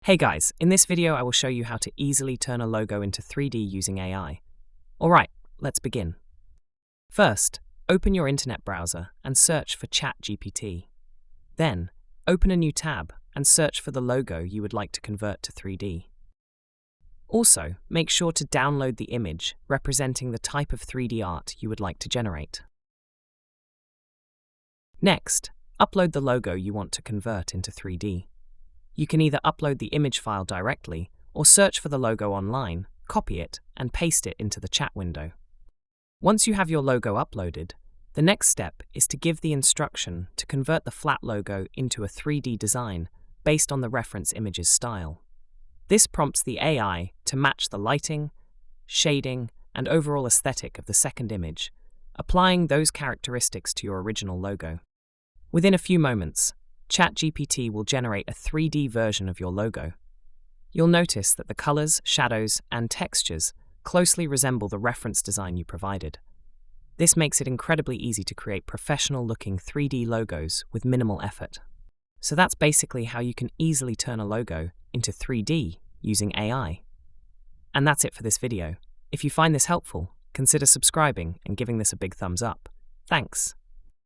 Hey guys, in this video I will show you how to easily turn a logo into 3D using AI. Alright, let's begin. First, open your internet browser and search for ChatGPT. Then, open a new tab and search for the logo you would like to convert to 3D. Also, make sure to download the image representing the type of 3D art you would like to generate. Next, upload the logo you want to convert into 3D. You can either upload the image file directly or search for the logo online, copy it, and paste it into the chat window. Once you have your logo uploaded, the next step is to give the instruction to convert the flat logo into a 3D design based on the reference image's style. This prompts the AI to match the lighting, shading, and overall aesthetic of the second image, applying those characteristics to your original logo. Within a few moments, ChatGPT will generate a 3D version of your logo. You'll notice that the colors, shadows, and textures closely resemble the reference design you provided. This makes it incredibly easy to create professional-looking 3D logos with minimal effort. So that's basically how you can easily turn a logo into 3D using AI. And that's it for this video. If you find this helpful, consider subscribing and giving this a big thumbs up. Thanks.